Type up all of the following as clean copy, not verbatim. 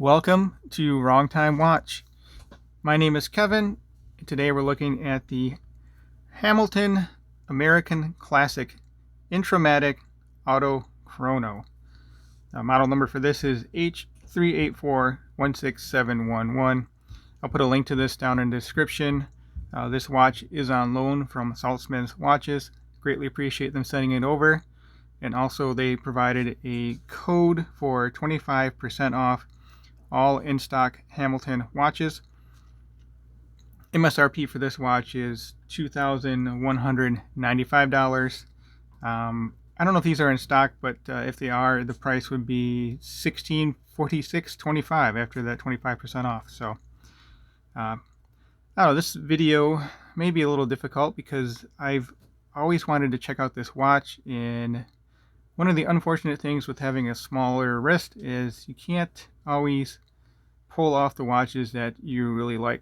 Welcome to Wrong Time Watch. My name is Kevin. Today we're looking at the Hamilton American Classic Intra-Matic Auto Chrono. Model number for this is H38416711. I'll put a link to this down in the description. This watch is on loan from Saltzman's Watches. Greatly appreciate them sending it over. And also they provided a code for 25% off all in-stock Hamilton watches. MSRP for this watch is $2,195. I don't know if these are in stock, but if they are, the price would be $1,646.25 after that 25% off. So, I don't know, this video may be a little difficult because I've always wanted to check out this watch, and one of the unfortunate things with having a smaller wrist is you can't always pull off the watches that you really like.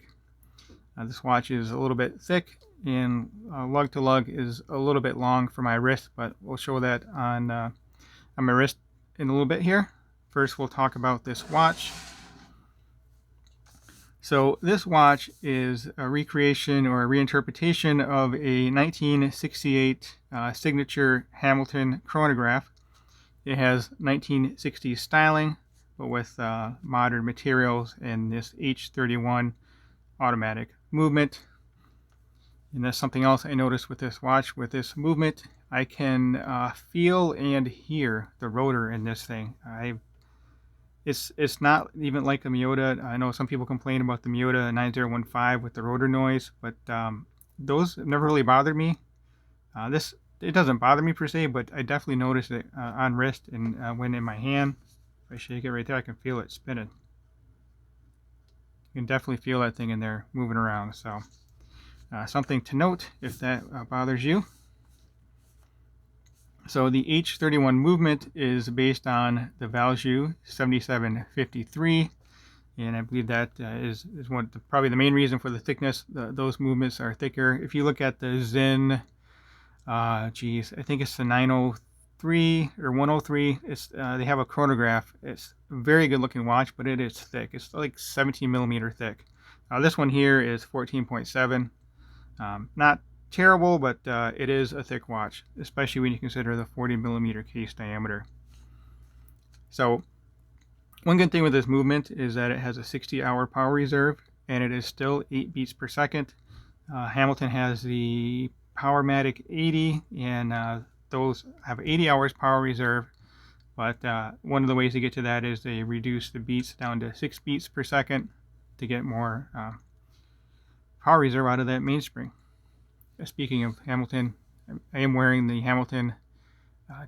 This watch is a little bit thick, and lug to lug is a little bit long for my wrist, but we'll show that on my wrist in a little bit here. First, we'll talk about this watch. So this watch is a recreation or a reinterpretation of a 1968 signature Hamilton chronograph. It has 1960s styling, but with modern materials and this H31 automatic movement. And that's something else I noticed with this watch. With this movement, I can feel and hear the rotor in this thing. It's not even like a Miyota. I know some people complain about the Miyota 9015 with the rotor noise, but those never really bothered me. It doesn't bother me per se, but I definitely notice it on wrist and when in my hand. If I shake it right there, I can feel it spinning. You can definitely feel that thing in there moving around. So something to note if that bothers you. So the H31 movement is based on the Valjoux 7753, and I believe that is probably the main reason for the thickness. Those movements are thicker. If you look at the Zen, I think it's the 903 or 103. They have a chronograph. It's a very good looking watch, but it is thick. It's like 17 millimeter thick. This one here is 14.7. Not terrible, but it is a thick watch, especially when you consider the 40 millimeter case diameter. So one good thing with this movement is that it has a 60-hour power reserve, and it is still 8 beats per second. Hamilton has the Powermatic 80, and those have 80 hours power reserve, but one of the ways to get to that is they reduce the beats down to 6 beats per second to get more power reserve out of that mainspring. Speaking of Hamilton, I am wearing the Hamilton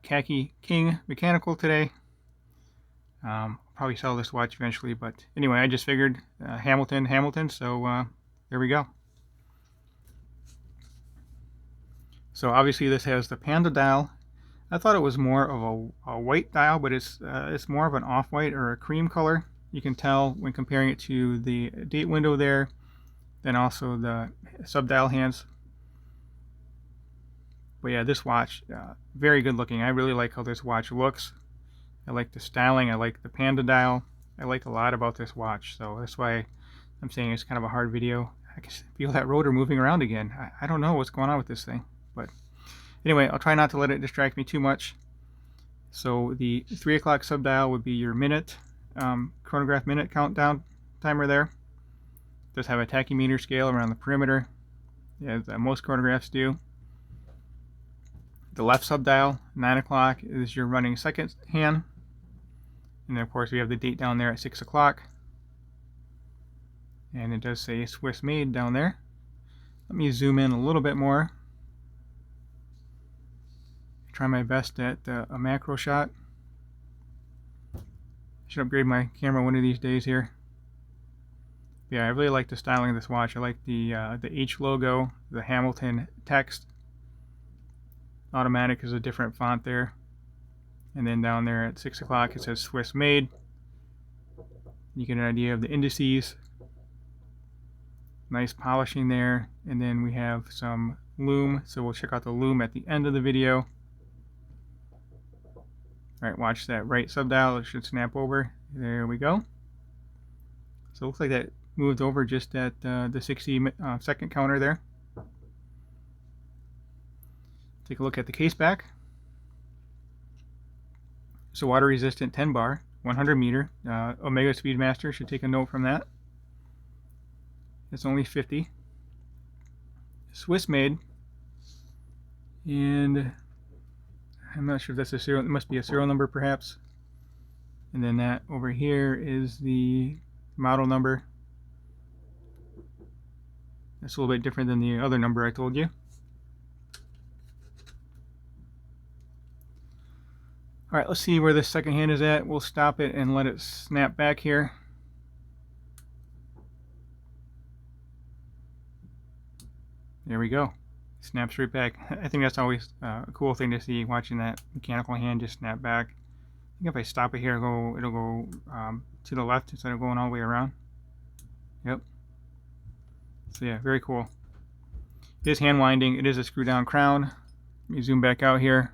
Khaki King mechanical today. Probably sell this watch eventually, but anyway, I just figured Hamilton, so there we go. So obviously this has the Panda Dial. I thought it was more of a white dial, but it's more of an off-white or a cream color. You can tell when comparing it to the date window there, then also the sub-dial hands. But yeah, this watch, very good looking. I really like how this watch looks. I like the styling. I like the Panda Dial. I like a lot about this watch. So that's why I'm saying it's kind of a hard video. I can feel that rotor moving around again. I don't know what's going on with this thing. But anyway, I'll try not to let it distract me too much. So the 3 o'clock sub-dial would be your minute, chronograph minute countdown timer there. It does have a tachymeter scale around the perimeter, as most chronographs do. The left sub-dial, 9 o'clock, is your running second hand. And then of course we have the date down there at 6 o'clock. And it does say Swiss made down there. Let me zoom in a little bit more. Try my best at a macro shot. Should upgrade my camera one of these days here. Yeah, I really like the styling of this watch. I like the H logo, the Hamilton text. Automatic is a different font there. And then down there at 6 o'clock it says Swiss made. You get an idea of the indices. Nice polishing there. And then we have some Loom. So we'll check out the Loom at the end of the video. Alright, watch that right sub dial. It should snap over. There we go. So it looks like that moved over just at the 60 second counter there. Take a look at the case back. So water resistant 10 bar, 100 meter. Omega Speedmaster should take a note from that. It's only 50. Swiss made. And I'm not sure if that's a serial, it must be a serial number perhaps. And then that over here is the model number. That's a little bit different than the other number I told you. All right, let's see where the second hand is at. We'll stop it and let it snap back here. There we go. Snaps right back. I think that's always a cool thing to see, watching that mechanical hand just snap back. I think if I stop it here, it'll go to the left instead of going all the way around. Yep. So yeah, very cool. It is hand winding. It is a screw down crown. Let me zoom back out here.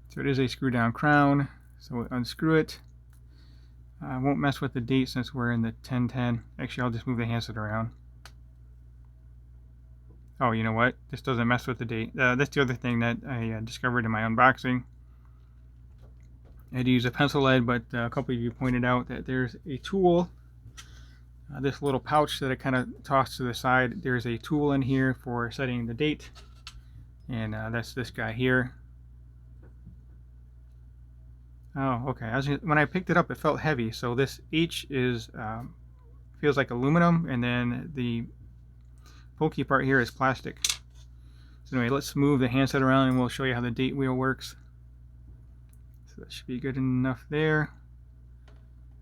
So it is a screw down crown. So unscrew it. I won't mess with the date since we're in the 1010. Actually, I'll just move the handset around. Oh, you know what? This doesn't mess with the date. That's the other thing that I discovered in my unboxing. I had to use a pencil lead, but a couple of you pointed out that there's a tool. This little pouch that I kind of tossed to the side. There's a tool in here for setting the date. And that's this guy here. Oh, okay. When I picked it up, it felt heavy. So this H is feels like aluminum, and then the pokey part here is plastic. So anyway, let's move the handset around and we'll show you how the date wheel works. So that should be good enough there.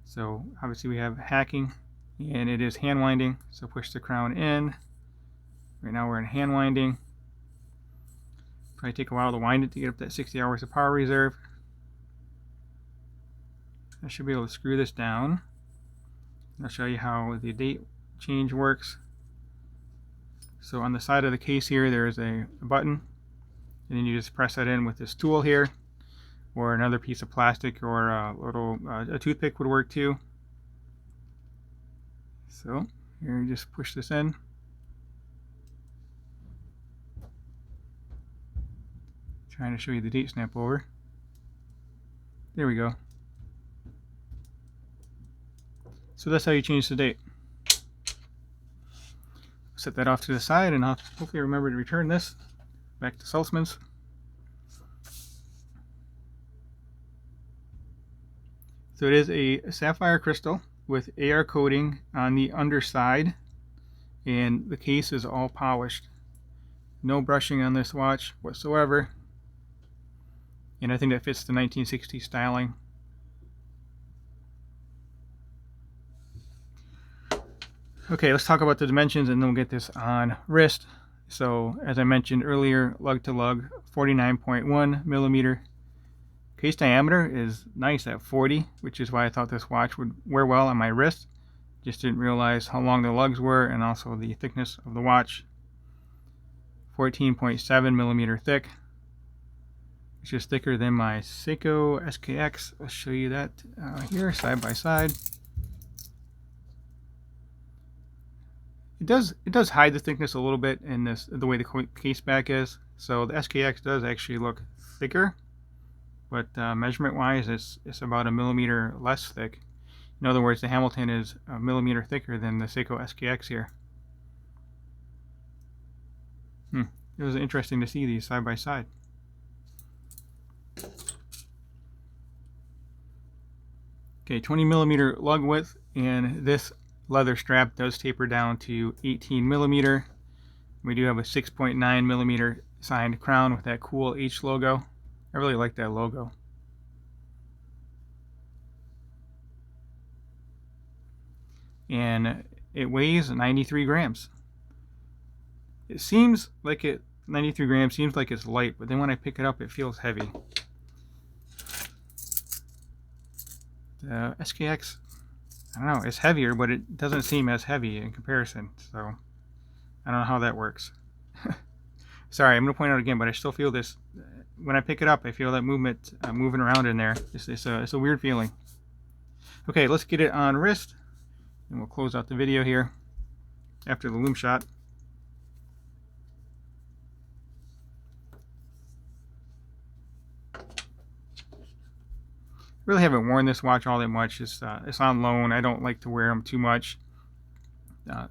So obviously we have hacking, and it is hand winding. So push the crown in. Right now we're in hand winding. Probably take a while to wind it to get up that 60 hours of power reserve. I should be able to screw this down. I'll show you how the date change works. So on the side of the case here, there is a button, and then you just press that in with this tool here, or another piece of plastic, or a toothpick would work too. So here you just push this in. Trying to show you the date snap over. There we go. So that's how you change the date. Set that off to the side, and I'll hopefully remember to return this back to Saltzman's. So it is a sapphire crystal with AR coating on the underside, and the case is all polished. No brushing on this watch whatsoever, and I think that fits the 1960s styling. Okay, let's talk about the dimensions and then we'll get this on wrist. So as I mentioned earlier, lug to lug, 49.1 millimeter. Case diameter is nice at 40, which is why I thought this watch would wear well on my wrist. Just didn't realize how long the lugs were and also the thickness of the watch. 14.7 millimeter thick, which is thicker than my Seiko SKX. I'll show you that here side by side. It does hide the thickness a little bit in this, the way the case back is. So the SKX does actually look thicker, but measurement wise it's about a millimeter less thick. In other words, the Hamilton is a millimeter thicker than the Seiko SKX here. It was interesting to see these side by side. Okay, 20 millimeter lug width, and this leather strap does taper down to 18 millimeter. We do have a 6.9 millimeter signed crown with that cool H logo. I really like that logo. And it weighs 93 grams. It seems like 93 grams seems like it's light, but then when I pick it up, it feels heavy. The SKX, I don't know, it's heavier, but it doesn't seem as heavy in comparison. So I don't know how that works. Sorry, I'm going to point out again, but I still feel this. When I pick it up, I feel that movement moving around in there. It's a weird feeling. Okay, let's get it on wrist, and we'll close out the video here after the Loom shot. Really haven't worn this watch all that much. It's on loan. I don't like to wear them too much.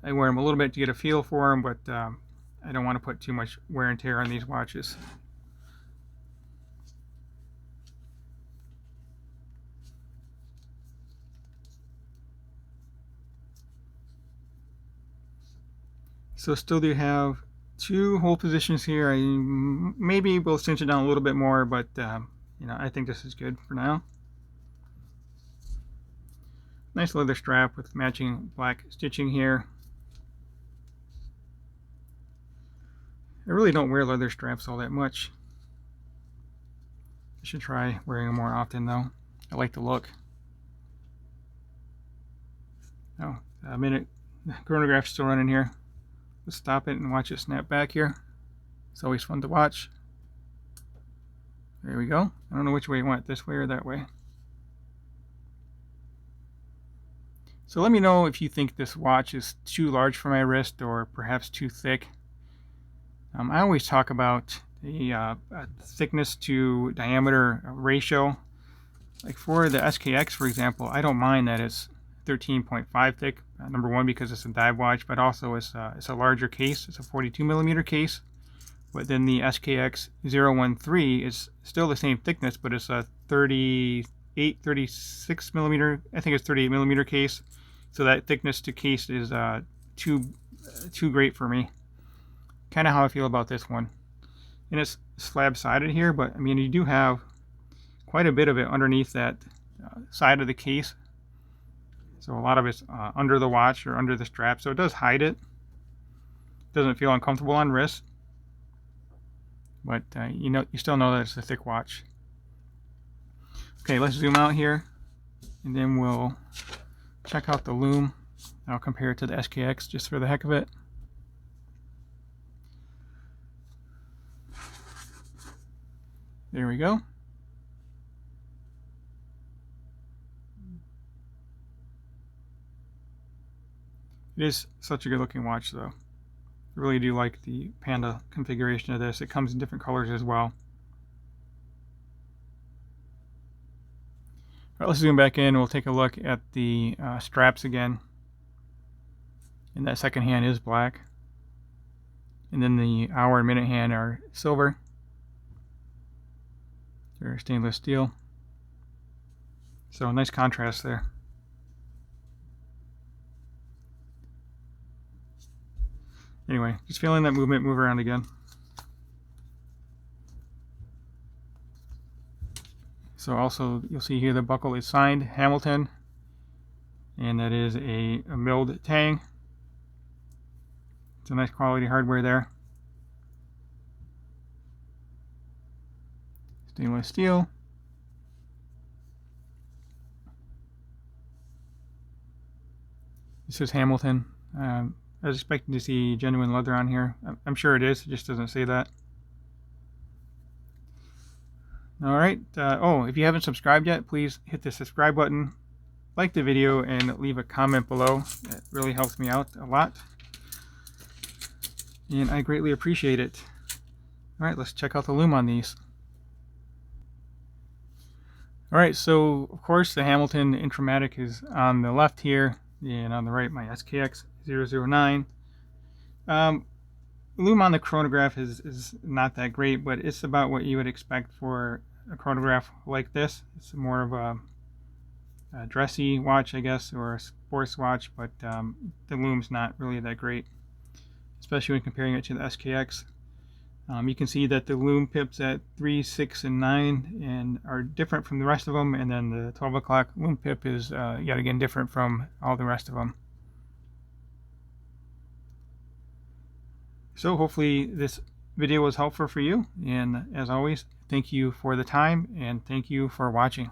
I wear them a little bit to get a feel for them, but I don't want to put too much wear and tear on these watches. So still do have 2 hold positions here. I maybe will cinch it down a little bit more, but you know, I think this is good for now. Nice leather strap with matching black stitching here. I really don't wear leather straps all that much. I should try wearing them more often though. I like the look. Oh, a minute. The chronograph's still running here. Let's stop it and watch it snap back here. It's always fun to watch. There we go. I don't know which way it went, this way or that way. So let me know if you think this watch is too large for my wrist or perhaps too thick. I always talk about the thickness to diameter ratio. Like for the SKX, for example, I don't mind that it's 13.5 thick. Number one, because it's a dive watch, but also it's a larger case. It's a 42mm case. But then the SKX 013 is still the same thickness, but it's a 36mm. I think it's 38mm case. So that thickness to case is too great for me. Kind of how I feel about this one. And it's slab sided here, but I mean, you do have quite a bit of it underneath that side of the case. So a lot of it's under the watch or under the strap, so it does hide it. Doesn't feel uncomfortable on wrist, but you know, you still know that it's a thick watch. Okay, let's zoom out here, and then we'll check out the Loom. I'll compare it to the SKX just for the heck of it. There we go. It is such a good looking watch though. I really do like the Panda configuration of this. It comes in different colors as well. Alright, let's zoom back in. We'll take a look at the straps again. And that second hand is black. And then the hour and minute hand are silver. They're stainless steel. So nice contrast there. Anyway, just feeling that movement move around again. So also you'll see here the buckle is signed Hamilton, and that is a milled tang. It's a nice quality hardware there. Stainless steel. This is Hamilton. I was expecting to see genuine leather on here. I'm sure it is, it just doesn't say that. Alright, oh, if you haven't subscribed yet, please hit the subscribe button, like the video, and leave a comment below. That really helps me out a lot, and I greatly appreciate it. Alright, let's check out the Loom on these. Alright, so of course the Hamilton Intra-Matic is on the left here, and on the right my SKX 009. Loom on the chronograph is not that great, but it's about what you would expect for a chronograph like this. It's more of a dressy watch, I guess, or a sports watch, but the Loom's not really that great, especially when comparing it to the SKX. You can see that the Loom pips at 3, 6, and 9 and are different from the rest of them, and then the 12 o'clock Loom pip is yet again different from all the rest of them. So hopefully this video was helpful for you, and as always, thank you for the time and thank you for watching.